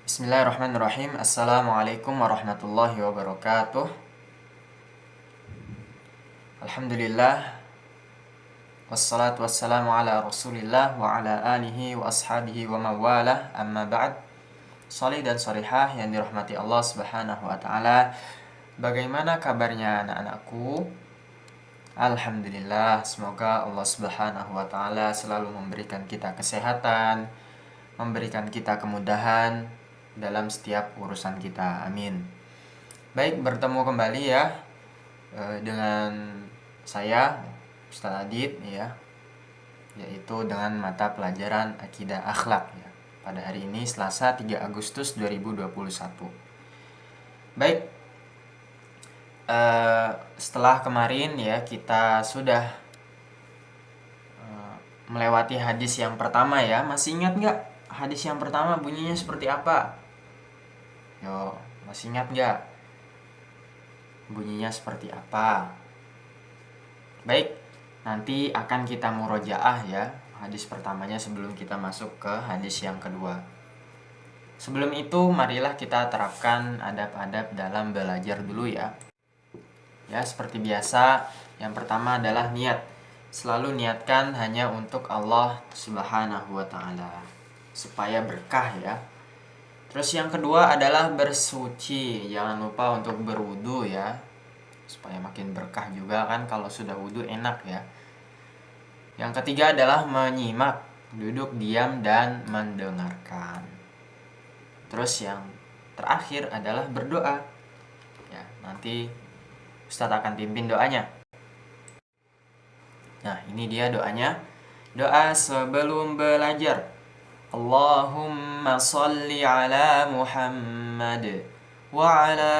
Bismillahirrahmanirrahim. Assalamualaikum warahmatullahi wabarakatuh. Alhamdulillah. Wassalatu wassalamu ala rasulillah wa ala alihi wa ashabihi wa mawalah. Amma ba'd. Shalih dan shalihah yang dirahmati Allah subhanahu wa ta'ala. Bagaimana kabarnya anak-anakku? Alhamdulillah. Semoga Allah subhanahu wa ta'ala selalu memberikan kita kesehatan, memberikan kita kemudahan dalam setiap urusan kita. Amin. Baik, bertemu kembali ya dengan saya Ustaz Adit ya, yaitu dengan mata pelajaran Akidah Akhlak ya, pada hari ini Selasa 3 Agustus 2021. Baik, setelah kemarin ya kita sudah melewati hadis yang pertama ya. Masih ingat nggak hadis yang pertama bunyinya seperti apa? Yo, masih ingat nggak bunyinya seperti apa? Baik, nanti akan kita murojaah ya hadis pertamanya sebelum kita masuk ke hadis yang kedua. Sebelum itu marilah kita terapkan adab-adab dalam belajar dulu ya. Ya, seperti biasa, yang pertama adalah niat. Selalu niatkan hanya untuk Allah Subhanahu wa ta'ala supaya berkah ya. Terus yang kedua adalah bersuci. Jangan lupa untuk berwudu ya, supaya makin berkah juga kan kalau sudah wudu enak ya. Yang ketiga adalah menyimak, duduk diam dan mendengarkan. Terus yang terakhir adalah berdoa. Ya, nanti Ustadz akan pimpin doanya. Nah, ini dia doanya. Doa sebelum belajar. Allahumma salli ala Muhammad wa ala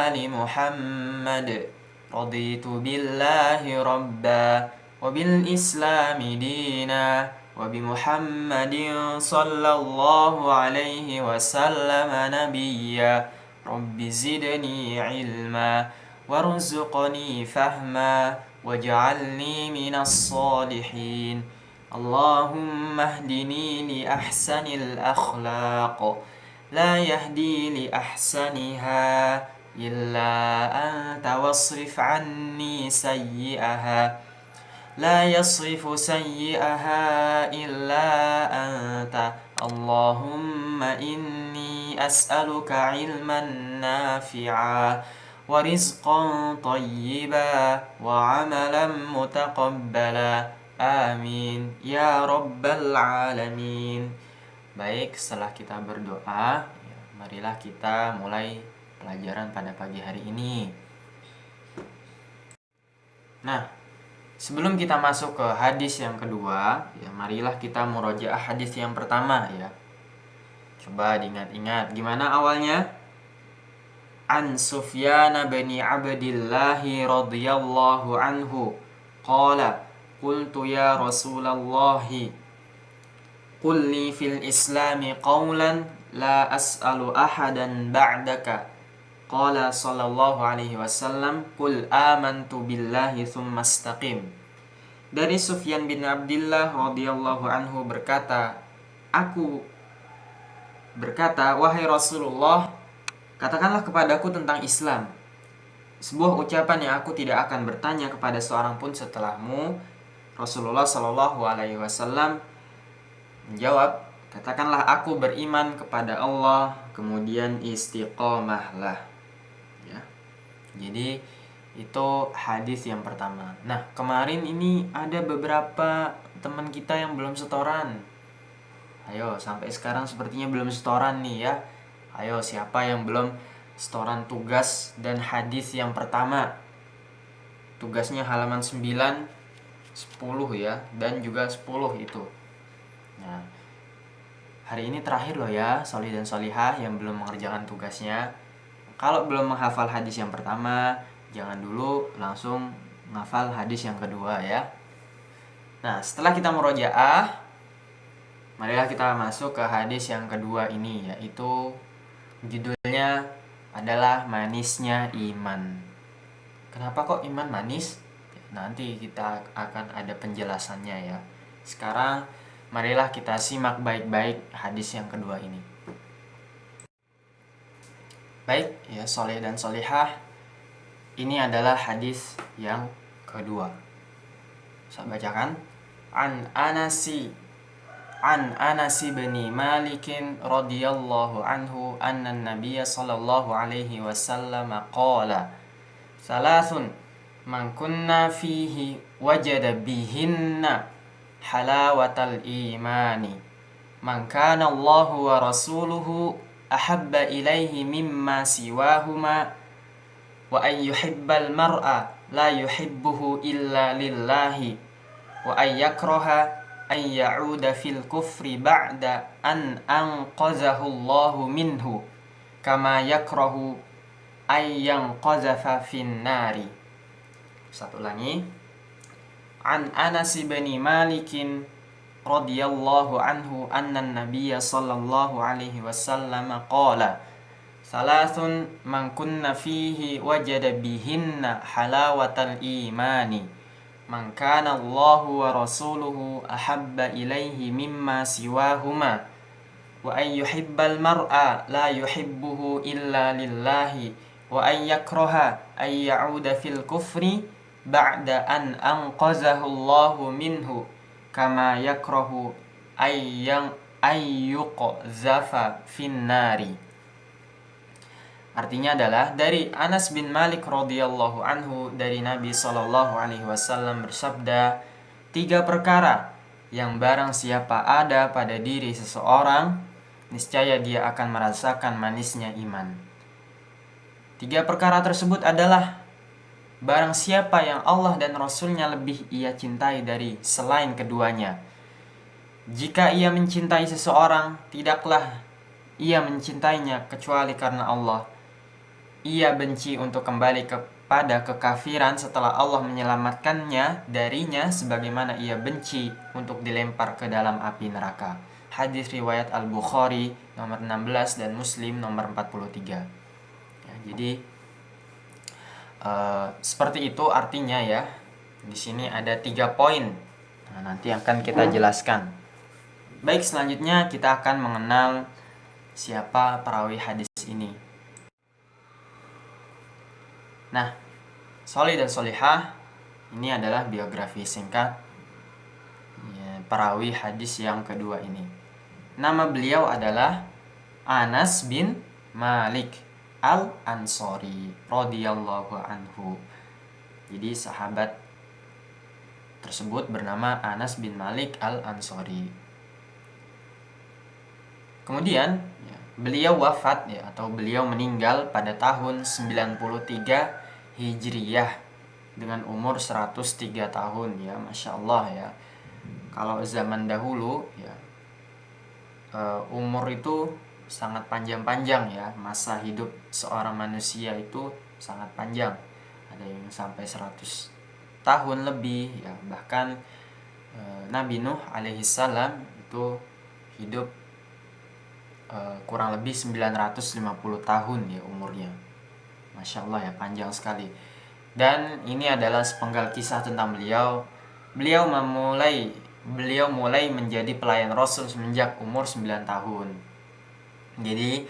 ali Muhammad. Raditu billahi rabba wa bil islami dina wa bi Muhammadin sallallahu alaihi wasallam nabiyya. Rabbi zidni ilma warzuqni fahma waj'alni minas salihin. Allahumma hdini li ahsanil akhlaq la yahdi li ahsaniha illa anta wasrif anni sayyi'aha la yasrifu sayyi'aha illa anta. Allahumma inni as'aluka ilman nafi'a wa rizqan tayyiba wa amalan mutaqabbala. Amin ya rabbal alamin. Baik, setelah kita berdoa ya, marilah kita mulai pelajaran pada pagi hari ini. Nah, sebelum kita masuk ke hadis yang kedua ya, marilah kita murojaah hadis yang pertama ya. Coba diingat-ingat gimana awalnya. An Sufyan bin Abdillah radhiyallahu anhu qala qultu ya Rasulullah qul li fil islami qawlan la as'alu ahadan ba'daka. Qala sallallahu alaihi wasallam qul amantu billahi thumma istaqim. Dari Sufyan bin Abdillah radhiyallahu anhu berkata, aku berkata, wahai Rasulullah, katakanlah kepadaku tentang Islam, sebuah ucapan yang aku tidak akan bertanya kepada seorang pun setelahmu. Rasulullah Shallallahu Alaihi Wasallam menjawab, katakanlah aku beriman kepada Allah, kemudian istiqomahlah. Ya. Jadi itu hadis yang pertama. Nah, kemarin ini ada beberapa teman kita yang belum setoran. Ayo, sampai sekarang sepertinya belum setoran nih ya. Ayo, siapa yang belum setoran tugas dan hadis yang pertama? Tugasnya halaman 9, 10 ya, dan juga 10 itu. Nah, hari ini terakhir loh ya, solih dan solihah yang belum mengerjakan tugasnya. Kalau belum menghafal hadis yang pertama, jangan dulu langsung menghafal hadis yang kedua ya. Nah, setelah kita murojaah, marilah kita masuk ke hadis yang kedua ini, yaitu judulnya adalah manisnya iman. Kenapa kok iman manis? Nanti kita akan ada penjelasannya ya. Sekarang marilah kita simak baik-baik hadis yang kedua ini. Baik, ya soleh dan solihah. Ini adalah hadis yang kedua. Saya bacakan. An Anas bin Malik radhiyallahu anhu anna an-nabiy sallallahu alaihi wasallam qala salasun man kunna fihi wajada bihinna halawatal imani man kana Allahu wa rasuluhu ahabba ilaihi mimma siwahuma wa an yuhibbal mar'a la yuhibbuhu illa lillahi wa an yakraha an ya'uda fil kufri ba'da an anqazahu Allahu minhu kama yakrahu an yanqazafa fin nari. Satu lagi. An Anas bin Malik radhiyallahu anhu anna an-nabiy sallallahu alaihi wasallam qala salasun man kunna fihi wajada bihinna halawatal imani man kana Allahu wa rasuluhu ahabba ilaihi mimma siwahuma wa an yuhibbal mar'a la yuhibbuhu illa lillahi wa an yakraha an ya'uda fil kufri ba'da an anqazahu Allahu minhu kama yakrahu ayyuqzafa fin nari. Artinya adalah dari Anas bin Malik radhiyallahu anhu dari Nabi sallallahu alaihi wasallam bersabda, 3 perkara yang barang siapa ada pada diri seseorang, niscaya dia akan merasakan manisnya iman. 3 perkara tersebut adalah barang siapa yang Allah dan Rasulnya lebih ia cintai dari selain keduanya. Jika ia mencintai seseorang, tidaklah ia mencintainya kecuali karena Allah. Ia benci untuk kembali kepada kekafiran setelah Allah menyelamatkannya darinya sebagaimana ia benci untuk dilempar ke dalam api neraka. Hadis riwayat Al-Bukhari nomor 16 dan Muslim nomor 43. Ya, jadi seperti itu artinya ya. Di sini ada 3 poin. Nah, nanti akan kita jelaskan. Baik, selanjutnya kita akan mengenal siapa perawi hadis ini. Nah, Solih dan Solihah ini adalah biografi singkat ya, perawi hadis yang kedua ini. Nama beliau adalah Anas bin Malik Al-Ansori radhiyallahu anhu. Jadi sahabat tersebut bernama Anas bin Malik Al-Ansori. Kemudian ya, beliau wafat ya atau beliau meninggal pada tahun 93 Hijriyah dengan umur 103 tahun ya, Masya Allah ya. Kalau zaman dahulu ya umur itu sangat panjang-panjang ya, masa hidup seorang manusia itu sangat panjang. Ada yang sampai 100 tahun lebih ya, bahkan Nabi Nuh alaihissalam itu hidup kurang lebih 950 tahun ya umurnya. Masya Allah ya, panjang sekali. Dan ini adalah sepenggal kisah tentang beliau. Beliau mulai menjadi pelayan Rasul semenjak umur 9 tahun. Jadi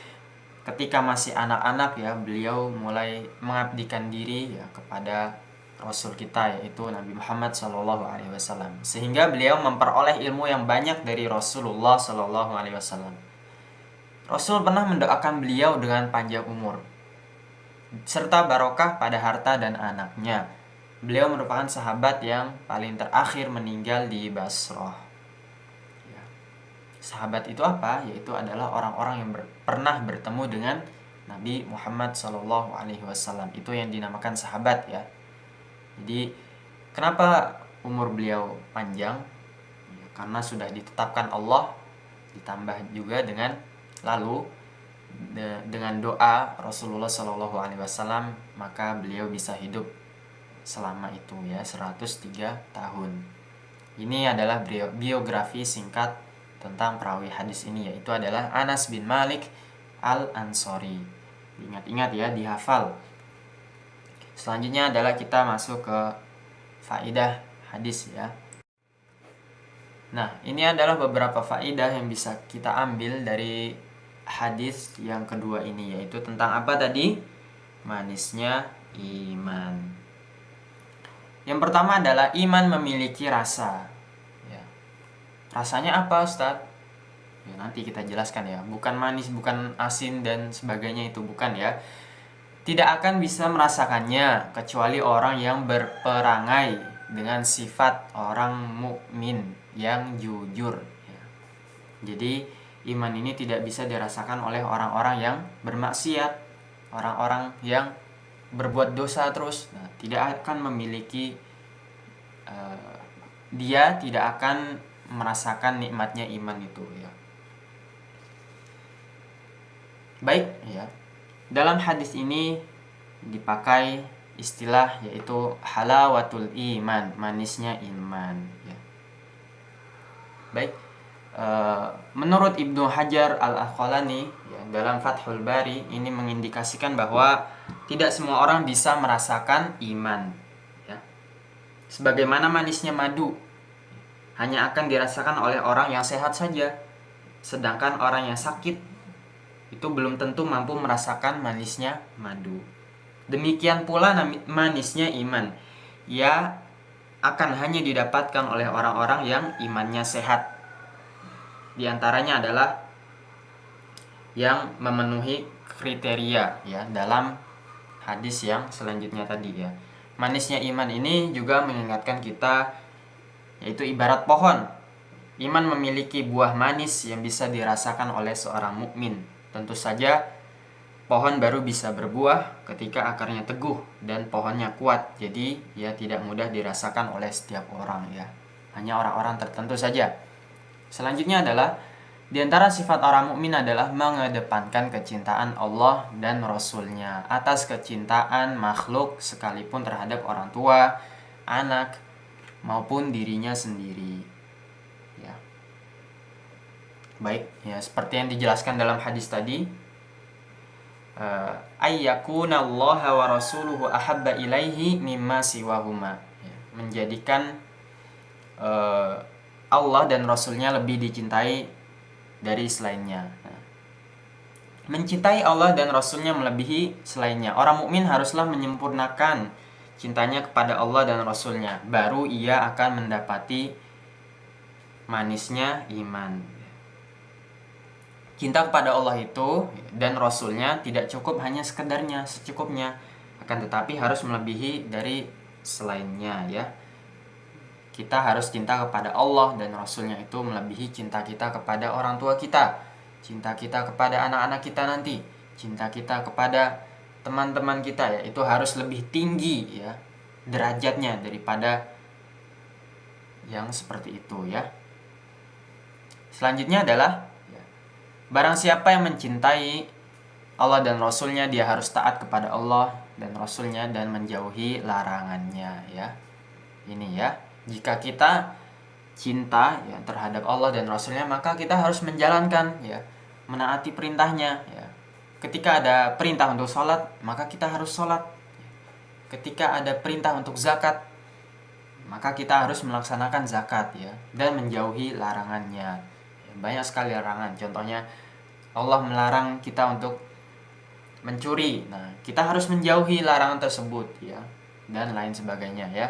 ketika masih anak-anak ya, beliau mulai mengabdikan diri ya kepada Rasul kita, yaitu Nabi Muhammad SAW. Sehingga beliau memperoleh ilmu yang banyak dari Rasulullah SAW. Rasul pernah mendoakan beliau dengan panjang umur serta barokah pada harta dan anaknya. Beliau merupakan sahabat yang paling terakhir meninggal di Basrah. Ya. Sahabat itu apa? Yaitu adalah orang-orang yang pernah bertemu dengan Nabi Muhammad SAW. Itu yang dinamakan sahabat ya. Jadi kenapa umur beliau panjang? Ya, karena sudah ditetapkan Allah, ditambah juga dengan dengan doa Rasulullah SAW, maka beliau bisa hidup selama itu ya, 103 tahun. Ini adalah biografi singkat tentang perawi hadis ini, yaitu adalah Anas bin Malik Al-Ansori. Ingat-ingat ya, dihafal. Selanjutnya adalah kita masuk ke faidah hadis ya. Nah, ini adalah beberapa faidah yang bisa kita ambil dari hadis yang kedua ini, yaitu tentang apa tadi? Manisnya iman. Yang pertama adalah iman memiliki rasa. Ya. Rasanya apa, Ustadz? Ya, nanti kita jelaskan ya. Bukan manis, bukan asin dan sebagainya, itu bukan ya. Tidak akan bisa merasakannya kecuali orang yang berperangai dengan sifat orang mukmin yang jujur. Ya. Jadi iman ini tidak bisa dirasakan oleh orang-orang yang bermaksiat, orang-orang yang berbuat dosa terus. Nah, tidak akan memiliki dia tidak akan merasakan nikmatnya iman itu ya. Baik ya. Dalam hadis ini dipakai istilah yaitu halawatul iman, manisnya iman ya. Baik. Menurut Ibnu Hajar Al-Asqalani ya, dalam Fathul Bari ini mengindikasikan bahwa tidak semua orang bisa merasakan iman ya. Sebagaimana manisnya madu hanya akan dirasakan oleh orang yang sehat saja, sedangkan orang yang sakit itu belum tentu mampu merasakan manisnya madu. Demikian pula manisnya iman, ia akan hanya didapatkan oleh orang-orang yang imannya sehat. Di antaranya adalah yang memenuhi kriteria ya dalam hadis yang selanjutnya tadi ya. Manisnya iman ini juga mengingatkan kita yaitu ibarat pohon. Iman memiliki buah manis yang bisa dirasakan oleh seorang mukmin. Tentu saja pohon baru bisa berbuah ketika akarnya teguh dan pohonnya kuat. Jadi ya tidak mudah dirasakan oleh setiap orang ya. Hanya orang-orang tertentu saja. Selanjutnya adalah di antara sifat orang mukmin adalah mengedepankan kecintaan Allah dan Rasul-Nya atas kecintaan makhluk sekalipun terhadap orang tua, anak, maupun dirinya sendiri. Ya. Baik, ya seperti yang dijelaskan dalam hadis tadi, ayyakunallaha wa rasuluhu ahabba ilaihi mimma siwahuma. Ya, menjadikan Allah dan Rasul-Nya lebih dicintai dari selainnya. Nah, mencintai Allah dan Rasul-Nya melebihi selainnya. Orang mukmin haruslah menyempurnakan cintanya kepada Allah dan Rasul-Nya, baru ia akan mendapati manisnya iman. Cinta kepada Allah itu dan Rasul-Nya tidak cukup hanya sekedarnya, secukupnya, akan tetapi harus melebihi dari selainnya ya. Kita harus cinta kepada Allah dan Rasul-Nya itu melebihi cinta kita kepada orang tua kita, cinta kita kepada anak-anak kita nanti, cinta kita kepada teman-teman kita ya, itu harus lebih tinggi ya derajatnya daripada yang seperti itu ya. Selanjutnya adalah ya, barang siapa yang mencintai Allah dan Rasul-Nya, dia harus taat kepada Allah dan Rasul-Nya dan menjauhi larangannya ya. Ini ya. Jika kita cinta ya terhadap Allah dan Rasul-Nya, maka kita harus menjalankan ya, menaati perintahnya ya. Ketika ada perintah untuk sholat, maka kita harus sholat. Ketika ada perintah untuk zakat, maka kita harus melaksanakan zakat ya, dan menjauhi larangannya. Banyak sekali larangan. Contohnya Allah melarang kita untuk mencuri. Nah, kita harus menjauhi larangan tersebut ya, dan lain sebagainya ya.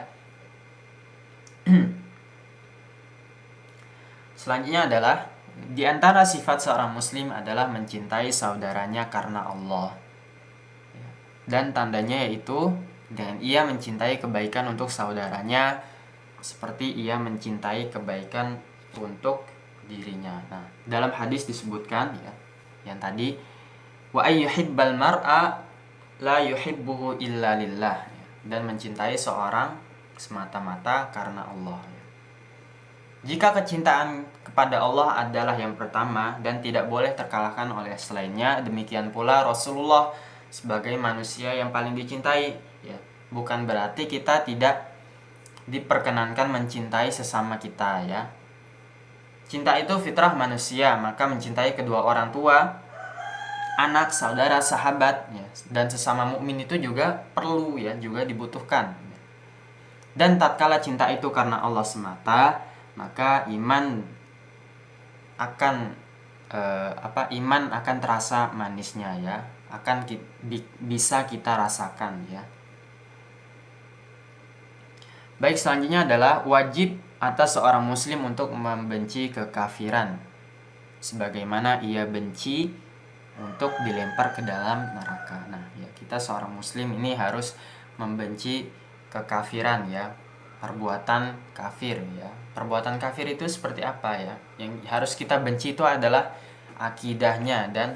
Selanjutnya adalah di antara sifat seorang muslim adalah mencintai saudaranya karena Allah. Dan tandanya yaitu dengan ia mencintai kebaikan untuk saudaranya seperti ia mencintai kebaikan untuk dirinya. Nah, dalam hadis disebutkan ya, yang tadi wa ayyuhibbal mar'a la yuhibbuhu illa lillah, dan mencintai seorang semata-mata karena Allah. Jika kecintaan kepada Allah adalah yang pertama dan tidak boleh terkalahkan oleh selainnya, demikian pula Rasulullah sebagai manusia yang paling dicintai ya. Bukan berarti kita tidak diperkenankan mencintai sesama kita ya. Cinta itu fitrah manusia, maka mencintai kedua orang tua, anak, saudara, sahabat ya, dan sesama mukmin itu juga perlu ya, juga dibutuhkan. Dan tatkala cinta itu karena Allah semata, maka iman akan iman akan terasa manisnya ya, akan bisa kita rasakan ya. Baik, selanjutnya adalah wajib atas seorang muslim untuk membenci kekafiran sebagaimana ia benci untuk dilempar ke dalam neraka. Nah, ya kita seorang muslim ini harus membenci kekafiran ya, perbuatan kafir ya. Perbuatan kafir itu seperti apa ya? Yang harus kita benci itu adalah akidahnya, dan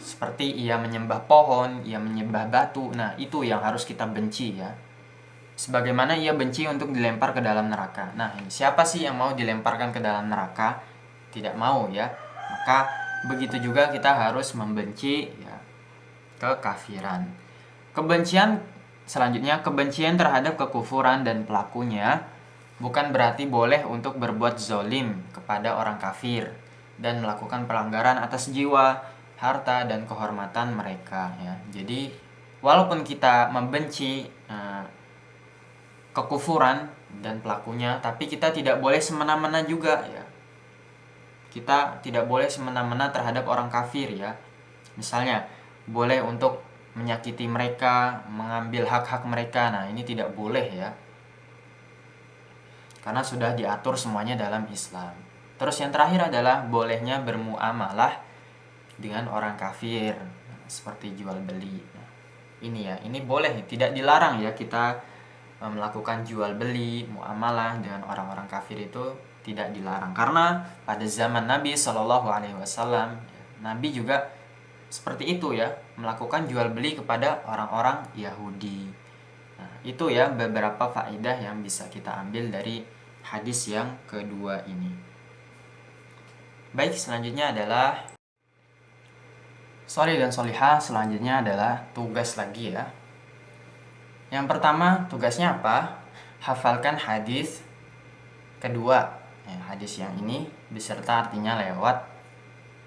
seperti ia menyembah pohon, ia menyembah batu. Nah, itu yang harus kita benci ya. Sebagaimana ia benci untuk dilempar ke dalam neraka. Nah, siapa sih yang mau dilemparkan ke dalam neraka? Tidak mau ya. Maka begitu juga kita harus membenci ya kekafiran. Kebencian selanjutnya, kebencian terhadap kekufuran dan pelakunya bukan berarti boleh untuk berbuat zolim kepada orang kafir dan melakukan pelanggaran atas jiwa, harta, dan kehormatan mereka ya. Jadi walaupun kita membenci kekufuran dan pelakunya, tapi kita tidak boleh semena-mena juga ya. Kita tidak boleh semena-mena terhadap orang kafir ya. Misalnya boleh untuk menyakiti mereka, mengambil hak-hak mereka. Nah, ini tidak boleh ya, karena sudah diatur semuanya dalam Islam. Terus yang terakhir adalah bolehnya bermuamalah dengan orang kafir, seperti jual beli. Nah, ini ya, ini boleh, tidak dilarang ya kita melakukan jual beli, muamalah dengan orang-orang kafir, itu tidak dilarang. Karena pada zaman Nabi Shallallahu Alaihi Wasallam, Nabi juga seperti itu ya, melakukan jual beli kepada orang-orang Yahudi. Nah, itu ya beberapa faedah yang bisa kita ambil dari hadis yang kedua ini. Baik, selanjutnya adalah sholih dan sholihah. Selanjutnya adalah tugas lagi ya. Yang pertama, tugasnya apa? Hafalkan hadis kedua ya, hadis yang ini beserta artinya lewat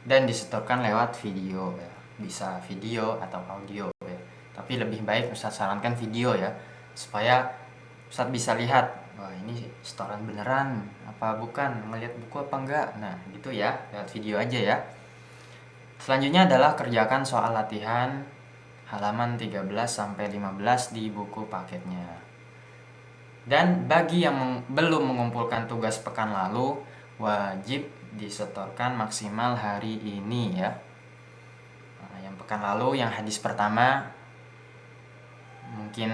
dan disetorkan lewat video ya. Bisa video atau audio ya, tapi lebih baik Ustaz sarankan video ya, supaya Ustaz bisa lihat, wah ini setoran beneran apa bukan, melihat buku apa enggak. Nah gitu ya, lewat video aja ya. Selanjutnya adalah kerjakan soal latihan halaman 13-15 di buku paketnya. Dan bagi yang belum mengumpulkan tugas pekan lalu, wajib disetorkan maksimal hari ini ya. Nah, yang pekan lalu, yang hadis pertama, mungkin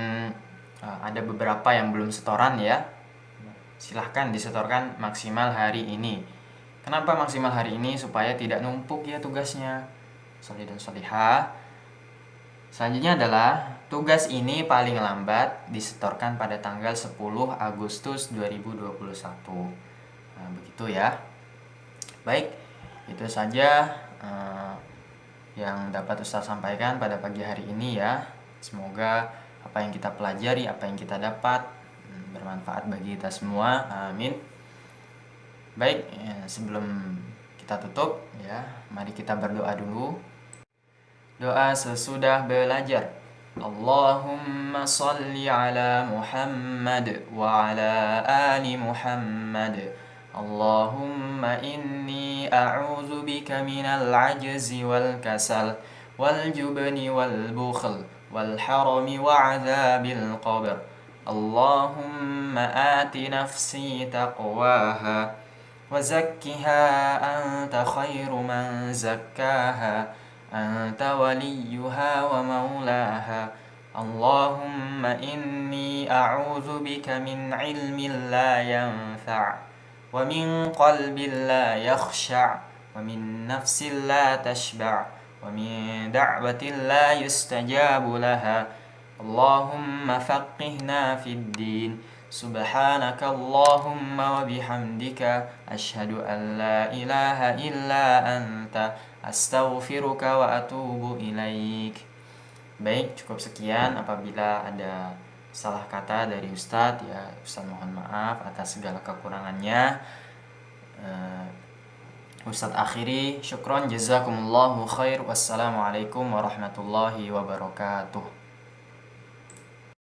ada beberapa yang belum setoran ya. Silahkan disetorkan maksimal hari ini. Kenapa maksimal hari ini? Supaya tidak numpuk ya tugasnya. Sholih dan sholihah. Selanjutnya adalah tugas ini paling lambat disetorkan pada tanggal 10 Agustus 2021. Nah, begitu ya. Baik, itu saja yang dapat Ustaz sampaikan pada pagi hari ini ya. Semoga apa yang kita pelajari, apa yang kita dapat bermanfaat bagi kita semua. Amin. Baik, ya, sebelum kita tutup ya, mari kita berdoa dulu. Doa sesudah belajar. Allahumma salli ala Muhammad wa ala ali Muhammad. Allahumma inni a'udzu bika minal ajzi wal kasal wal jubni wal bukhl wal harami wa 'adzabil qabr. Allahumma ati nafsi taqwaha wa zakkiha anta khairu man zakkaha anta waliyuha wa maulaha. Allahumma inni a'udzu bika min ilmin la yanfa' wa min qalbin la yakhsha' wa min nafsin la tashba' wa min da'watin la yustajabu laha. Allahumma faqihna fid din. Subhanaka Allahumma wa bihamdika asyhadu an la ilaha illa anta astaghfiruka wa atubu ilaik. Baik, cukup sekian. Apabila ada salah kata dari Ustadz ya, Ustadz mohon maaf atas segala kekurangannya. Ustadz akhiri, syukron jazakumullahu khair. Wassalamualaikum warahmatullahi wabarakatuh.